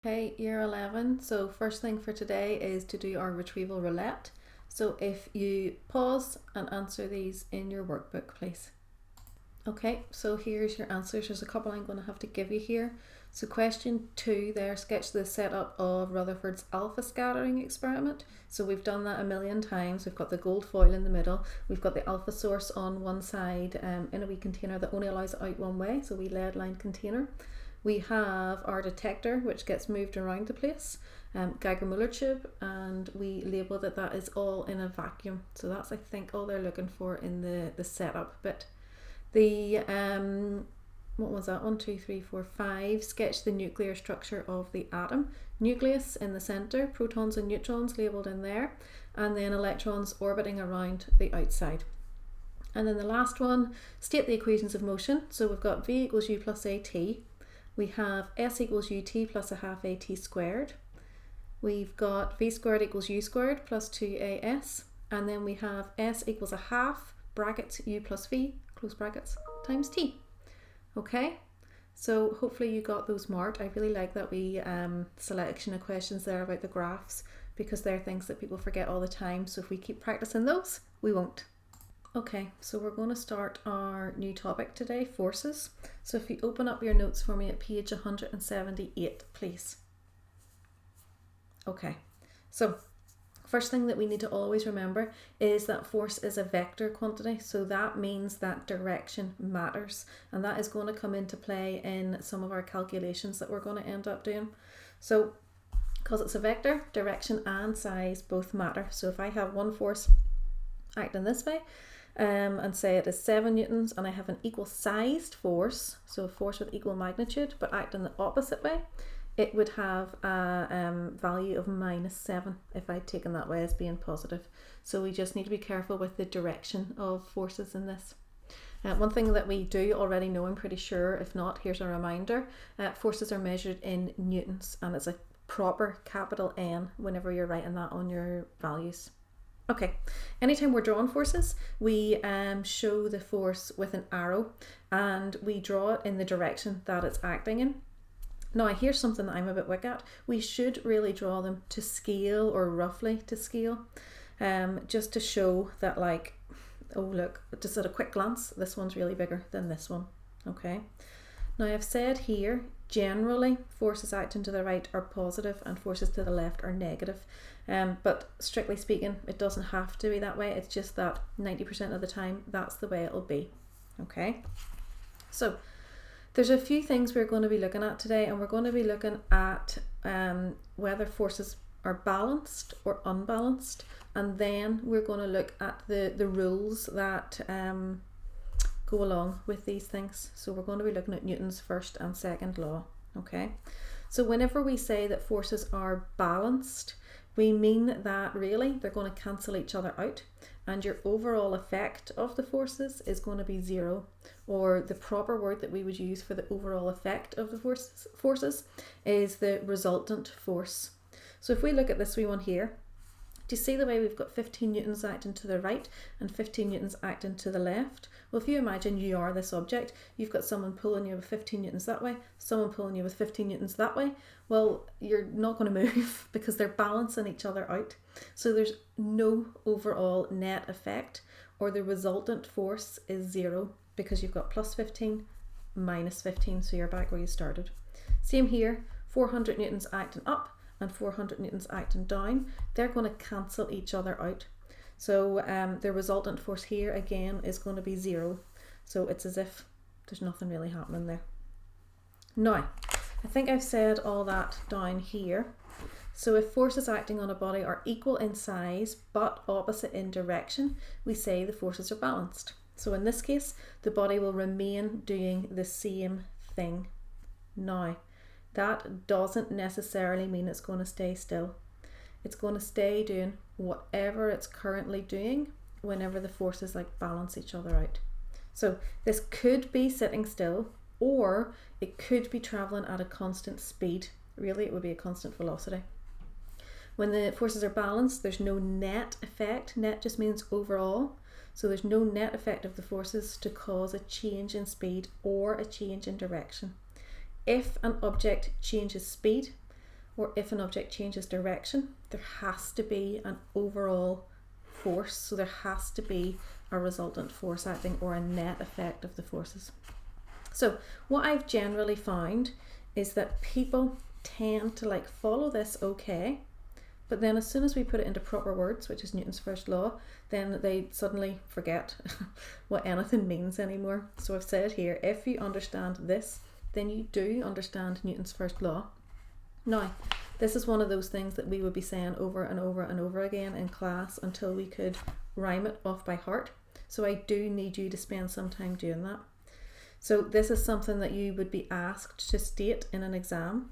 Okay, year 11. So first thing for today is to do our retrieval roulette. So if you pause and answer these in your workbook, please. Okay, so here's your answers. There's a couple I'm going to have to give you here. So question 2 there, sketch the setup of Rutherford's alpha scattering experiment. So we've done that a million times. We've got the gold foil in the middle. We've got the alpha source on one side in a wee container that only allows it out one way, so we lead lined container. We have our detector, which gets moved around the place, Geiger-Müller tube, and we label that is all in a vacuum. So that's, I think, all they're looking for in the setup bit. The, what was that? 1, 2, 3, 4, 5. Sketch the nuclear structure of the atom. Nucleus in the center, protons and neutrons labelled in there, and then electrons orbiting around the outside. And then the last one, state the equations of motion. So we've got V equals U plus AT. We have S equals UT plus a half AT squared. We've got V squared equals U squared plus 2AS. And then we have S equals a half brackets U plus V, close brackets, times T. Okay, so hopefully you got those marked. I really like that we selection of questions there about the graphs, because they're things that people forget all the time. So if we keep practicing those, we won't. Okay, so we're going to start our new topic today, forces. So if you open up your notes for me at page 178, please. Okay, so first thing that we need to always remember is that force is a vector quantity. So that means that direction matters. And that is going to come into play in some of our calculations that we're going to end up doing. So because it's a vector, direction and size both matter. So if I have one force acting this way, and say it is 7 newtons, and I have an equal sized force, so a force with equal magnitude, but acting the opposite way, it would have a value of -7 if I'd taken that way as being positive. So we just need to be careful with the direction of forces in this. One thing that we do already know, I'm pretty sure, if not, here's a reminder, forces are measured in newtons, and it's a proper capital N whenever you're writing that on your values. Okay, anytime we're drawing forces, we show the force with an arrow, and we draw it in the direction that it's acting in. Now, here's something that I'm a bit weak at. We should really draw them to scale, or roughly to scale, just to show that, like, oh look, just at a quick glance, this one's really bigger than this one. Okay, now I've said here, generally forces acting to the right are positive and forces to the left are negative. But strictly speaking, it doesn't have to be that way. It's just that 90% of the time, that's the way it'll be. Okay, so there's a few things we're going to be looking at today, and we're going to be looking at whether forces are balanced or unbalanced, and then we're going to look at the rules that go along with these things. So we're going to be looking at Newton's first and second law. Okay, so whenever we say that forces are balanced, we mean that really they're going to cancel each other out, and your overall effect of the forces is going to be zero, or the proper word that we would use for the overall effect of the forces is the resultant force. So if we look at this wee one here, do you see the way we've got 15 newtons acting to the right and 15 newtons acting to the left? Well, if you imagine you are this object, you've got someone pulling you with 15 newtons that way, someone pulling you with 15 newtons that way. Well, you're not going to move because they're balancing each other out. So there's no overall net effect, or the resultant force is zero because you've got plus 15, minus 15, so you're back where you started. Same here, 400 newtons acting up and 400 newtons acting down, they're going to cancel each other out. So the resultant force here again is going to be zero. So it's as if there's nothing really happening there. Now, I think I've said all that down here. So if forces acting on a body are equal in size but opposite in direction, we say the forces are balanced. So in this case, the body will remain doing the same thing. Now, that doesn't necessarily mean it's going to stay still. It's going to stay doing whatever it's currently doing whenever the forces like balance each other out. So this could be sitting still, or it could be traveling at a constant speed. Really, it would be a constant velocity. When the forces are balanced, there's no net effect. Net just means overall. So there's no net effect of the forces to cause a change in speed or a change in direction. If an object changes speed, or if an object changes direction, there has to be an overall force. So there has to be a resultant force acting, or a net effect of the forces. So what I've generally found is that people tend to like follow this okay, but then as soon as we put it into proper words, which is Newton's first law, then they suddenly forget what anything means anymore. So I've said here, if you understand this, then you do understand Newton's first law. Now, this is one of those things that we would be saying over and over and over again in class until we could rhyme it off by heart. So I do need you to spend some time doing that. So this is something that you would be asked to state in an exam.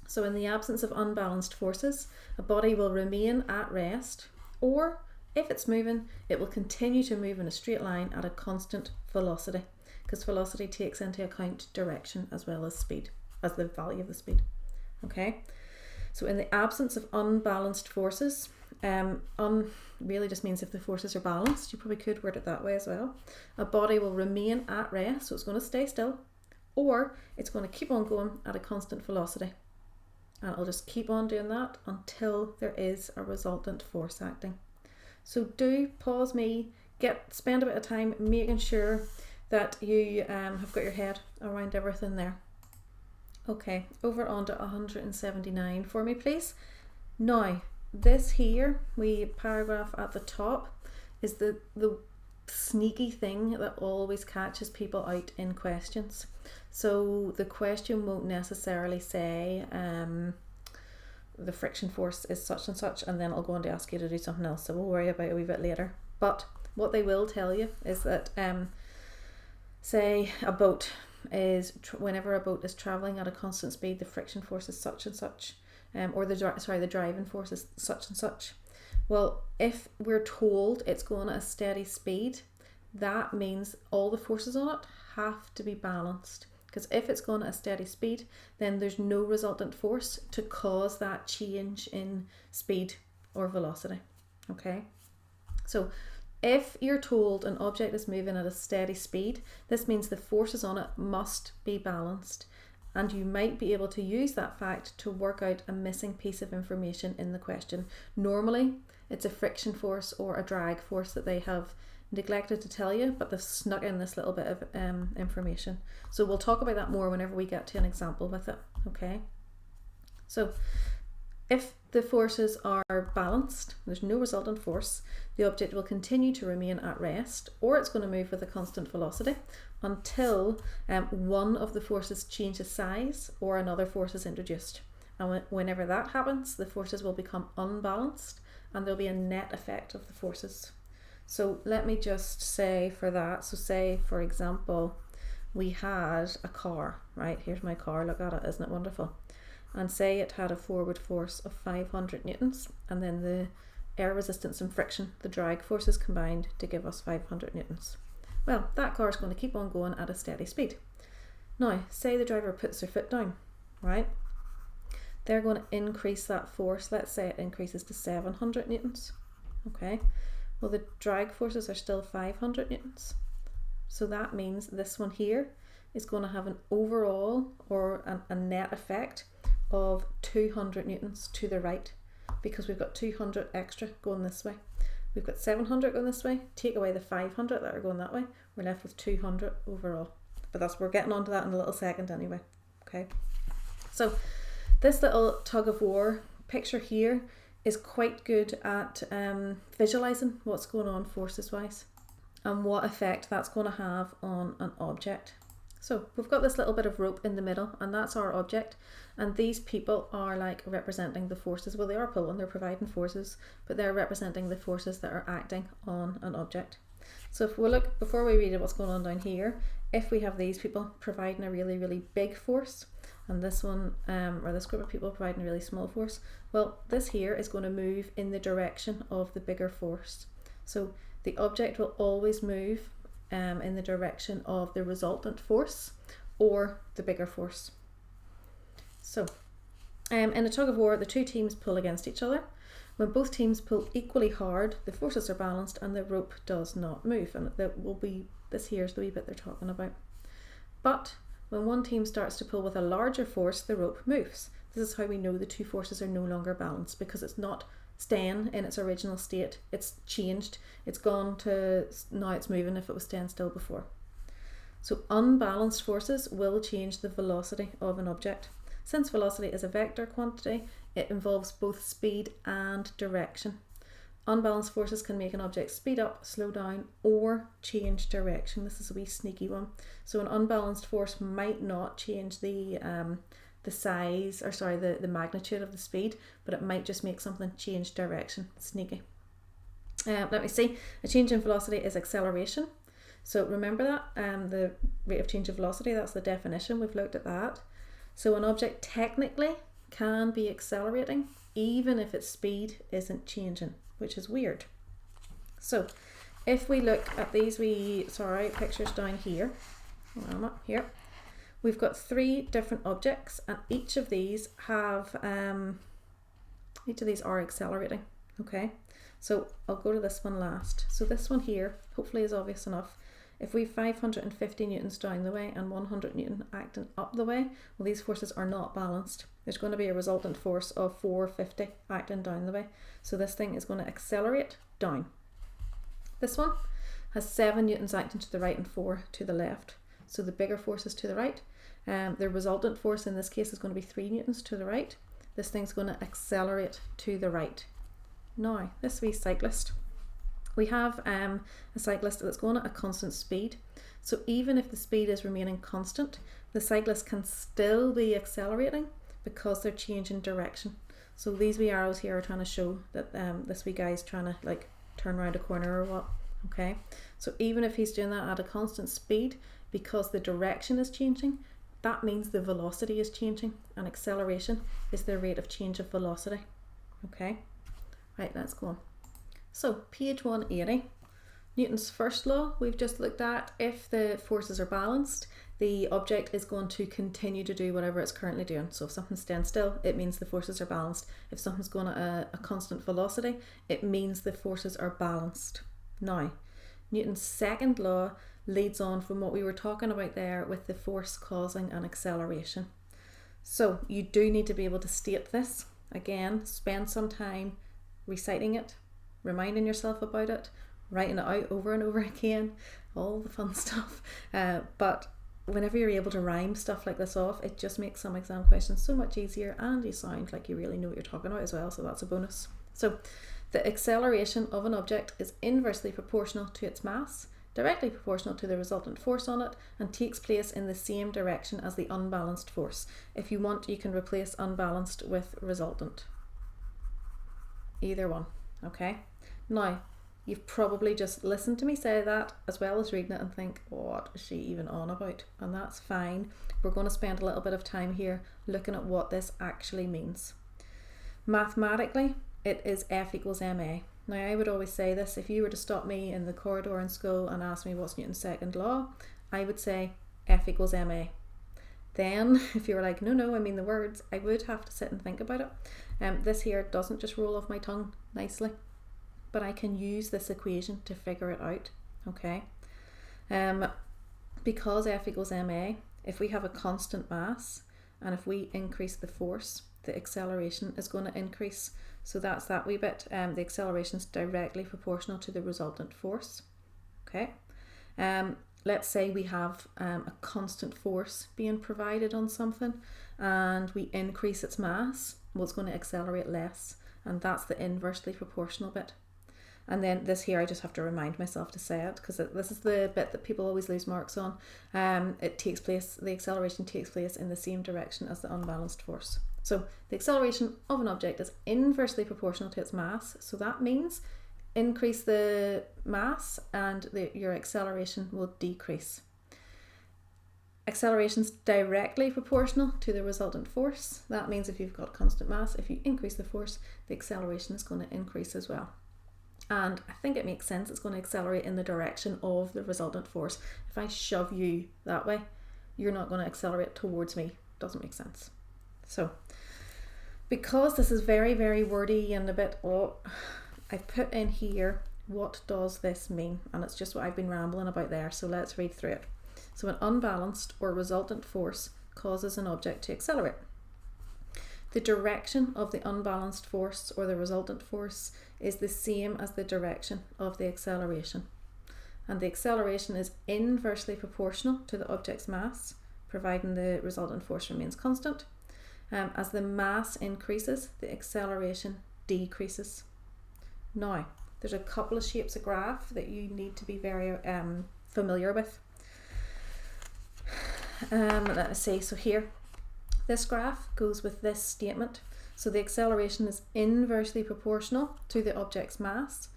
So in the absence of unbalanced forces, a body will remain at rest, or if it's moving, it will continue to move in a straight line at a constant velocity, because velocity takes into account direction as well as speed, as the value of the speed. Okay, so in the absence of unbalanced forces, really just means if the forces are balanced. You probably could word it that way as well. A body will remain at rest, so it's going to stay still, or it's going to keep on going at a constant velocity. And it'll just keep on doing that until there is a resultant force acting. So do pause me, spend a bit of time making sure that you have got your head around everything there. Okay, over on to 179 for me, please. Now, this here, paragraph at the top, is the sneaky thing that always catches people out in questions. So the question won't necessarily say the friction force is such and such, and then I'll go on to ask you to do something else, so we'll worry about it a wee bit later. But what they will tell you is that say a boat is whenever a boat is traveling at a constant speed, the friction force is such and such, or the driving force is such and such. Well, if we're told it's going at a steady speed, that means all the forces on it have to be balanced. Because if it's going at a steady speed, then there's no resultant force to cause that change in speed or velocity. Okay, so if you're told an object is moving at a steady speed, this means the forces on it must be balanced, and you might be able to use that fact to work out a missing piece of information in the question. Normally, it's a friction force or a drag force that they have neglected to tell you, but they've snuck in this little bit of information. So we'll talk about that more whenever we get to an example with it. Okay, so if the forces are balanced, there's no resultant force, the object will continue to remain at rest, or it's going to move with a constant velocity until one of the forces changes size or another force is introduced. And whenever that happens, the forces will become unbalanced and there'll be a net effect of the forces. So let me just say for that, so say for example, we had a car, right? Here's my car, look at it, isn't it wonderful? And say it had a forward force of 500 newtons, and then the air resistance and friction, the drag forces combined to give us 500 newtons. Well, that car is going to keep on going at a steady speed. Now, say the driver puts their foot down, right? They're going to increase that force. Let's say it increases to 700 newtons. Okay, well, the drag forces are still 500 newtons. So that means this one here is going to have an overall or a net effect of 200 newtons to the right, because we've got 200 extra going this way. We've got 700 going this way, take away the 500 that are going that way, we're left with 200 overall. But we're getting onto that in a little second anyway. Okay, so this little tug of war picture here is quite good at visualizing what's going on forces wise and what effect that's going to have on an object. So we've got this little bit of rope in the middle, and that's our object, and these people are like representing the forces. Well, they are pulling, they're providing forces, but they're representing the forces that are acting on an object. So if we look, before we read what's going on down here, if we have these people providing a really, really big force, and this one, or this group of people providing a really small force, well, this here is going to move in the direction of the bigger force. So the object will always move in the direction of the resultant force or the bigger force. So in a tug of war, the two teams pull against each other. When both teams pull equally hard, the forces are balanced and the rope does not move, and this here is the wee bit they're talking about. But when one team starts to pull with a larger force, the rope moves. This is how we know the two forces are no longer balanced, because it's not staying in its original state, it's changed, it's gone to, now it's moving if it was staying still before. So unbalanced forces will change the velocity of an object. Since velocity is a vector quantity, it involves both speed and direction. Unbalanced forces can make an object speed up, slow down, or change direction. This is a wee sneaky one. So an unbalanced force might not change the size, or sorry, the magnitude of the speed, but it might just make something change direction. Sneaky. Let me see. A change in velocity is acceleration. So remember that, the rate of change of velocity, that's the definition, we've looked at that. So an object technically can be accelerating even if its speed isn't changing, which is weird. So if we look at these pictures down here, here, we've got 3 different objects, and each of these are accelerating. Okay, so I'll go to this one last. So this one here hopefully is obvious enough. If we've 550 newtons down the way and 100 newton acting up the way, well, these forces are not balanced. There's going to be a resultant force of 450 acting down the way. So this thing is going to accelerate down. This one has 7 newtons acting to the right and 4 to the left. So the bigger force is to the right. The resultant force in this case is going to be 3 newtons to the right. This thing's going to accelerate to the right. Now, this wee cyclist. We have a cyclist that's going at a constant speed. So even if the speed is remaining constant, the cyclist can still be accelerating because they're changing direction. So these wee arrows here are trying to show that this wee guy is trying to like turn around a corner or what. Okay, so even if he's doing that at a constant speed, because the direction is changing, that means the velocity is changing, and acceleration is the rate of change of velocity. Okay, right, let's go on. So page 180, Newton's first law we've just looked at. If the forces are balanced, the object is going to continue to do whatever it's currently doing. So if something's staying still, it means the forces are balanced. If something's going at a constant velocity, it means the forces are balanced. Now, Newton's second law leads on from what we were talking about there with the force causing an acceleration. So you do need to be able to state this. Again, spend some time reciting it, reminding yourself about it, writing it out over and over again, all the fun stuff. But whenever you're able to rhyme stuff like this off, it just makes some exam questions so much easier, and you sound like you really know what you're talking about as well, so that's a bonus. So the acceleration of an object is inversely proportional to its mass, directly proportional to the resultant force on it, and takes place in the same direction as the unbalanced force. If you want, you can replace unbalanced with resultant. Either one. Okay, now you've probably just listened to me say that as well as reading it and think, what is she even on about? And that's fine. We're going to spend a little bit of time here looking at what this actually means. Mathematically, it is F equals ma. Now I would always say this, if you were to stop me in the corridor in school and ask me what's Newton's second law, I would say F equals ma. Then if you were like, no, I mean the words, I would have to sit and think about it. This here doesn't just roll off my tongue nicely, but I can use this equation to figure it out. Okay, because F equals ma, if we have a constant mass and if we increase the force, the acceleration is going to increase. So that's that wee bit. The acceleration is directly proportional to the resultant force. Okay, let's say we have a constant force being provided on something and we increase its mass, well, it's going to accelerate less, and that's the inversely proportional bit. And then this here, I just have to remind myself to say it because this is the bit that people always lose marks on. The acceleration takes place in the same direction as the unbalanced force. So the acceleration of an object is inversely proportional to its mass. So that means increase the mass and your acceleration will decrease. Acceleration is directly proportional to the resultant force. That means if you've got constant mass, if you increase the force, the acceleration is going to increase as well. And I think it makes sense, it's going to accelerate in the direction of the resultant force. If I shove you that way, you're not going to accelerate towards me. Doesn't make sense. So, because this is very, very wordy and a bit, I've put in here, what does this mean? And it's just what I've been rambling about there. So let's read through it. So an unbalanced or resultant force causes an object to accelerate. The direction of the unbalanced force or the resultant force is the same as the direction of the acceleration. And the acceleration is inversely proportional to the object's mass, providing the resultant force remains constant. As the mass increases, the acceleration decreases. Now, there's a couple of shapes of graph that you need to be very familiar with. Let us see, so here, this graph goes with this statement. So the acceleration is inversely proportional to the object's mass.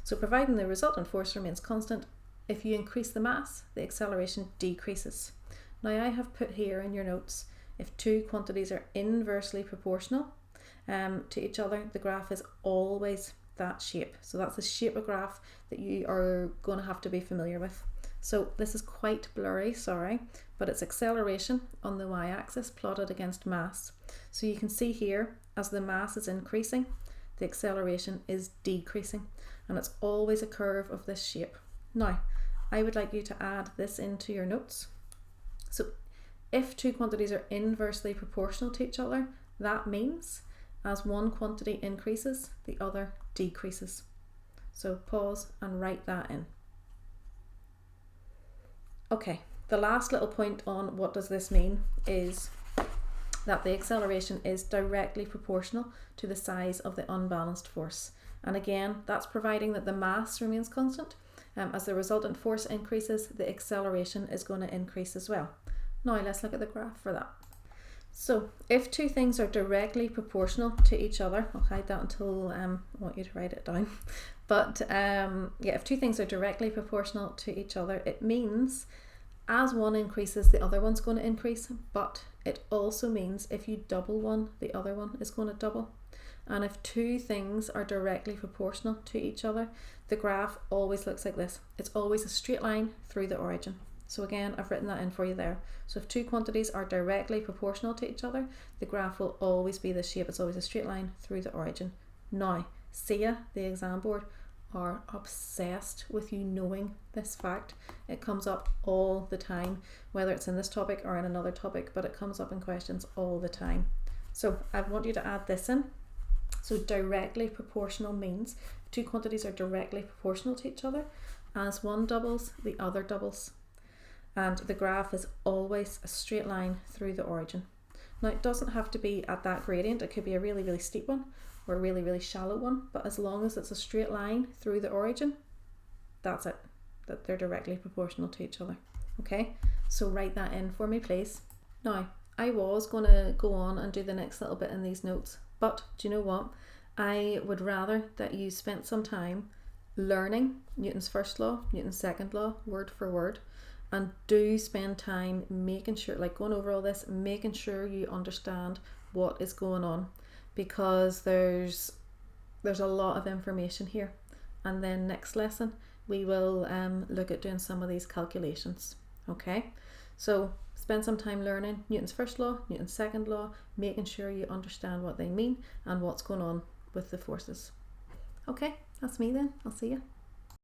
So providing the resultant force remains constant, if you increase the mass, the acceleration decreases. Now I have put here in your notes, if two quantities are inversely proportional to each other, the graph is always that shape. So that's the shape of graph that you are going to have to be familiar with. So this is quite blurry, sorry, but it's acceleration on the y-axis plotted against mass. So you can see here, as the mass is increasing, the acceleration is decreasing, and it's always a curve of this shape. Now, I would like you to add this into your notes. So if two quantities are inversely proportional to each other, that means as one quantity increases, the other decreases. So pause and write that in. Okay, the last little point on what does this mean is that the acceleration is directly proportional to the size of the unbalanced force. And again, that's providing that the mass remains constant. As the resultant force increases, the acceleration is going to increase as well. Now let's look at the graph for that. So if two things are directly proportional to each other, I'll hide that until I want you to write it down. But if two things are directly proportional to each other, it means as one increases, the other one's going to increase. But it also means if you double one, the other one is going to double. And if two things are directly proportional to each other, the graph always looks like this. It's always a straight line through the origin. So again, I've written that in for you there. So if two quantities are directly proportional to each other, the graph will always be this shape. It's always a straight line through the origin. Now, Sia, the exam board, are obsessed with you knowing this fact. It comes up all the time, whether it's in this topic or in another topic, but it comes up in questions all the time. So I want you to add this in. So directly proportional means two quantities are directly proportional to each other. As one doubles, the other doubles. And the graph is always a straight line through the origin. Now it doesn't have to be at that gradient, it could be a really, really steep one or a really, really shallow one, but as long as it's a straight line through the origin, that's it, that they're directly proportional to each other. Okay, so write that in for me, please. Now, I was going to go on and do the next little bit in these notes, but do you know what? I would rather that you spent some time learning Newton's first law, Newton's second law, word for word, and do spend time making sure, like going over all this, making sure you understand what is going on, because there's a lot of information here. And then next lesson we will look at doing some of these calculations. Okay, so spend some time learning Newton's first law, Newton's second law, making sure you understand what they mean and what's going on with the forces. Okay, that's me then. I'll see you.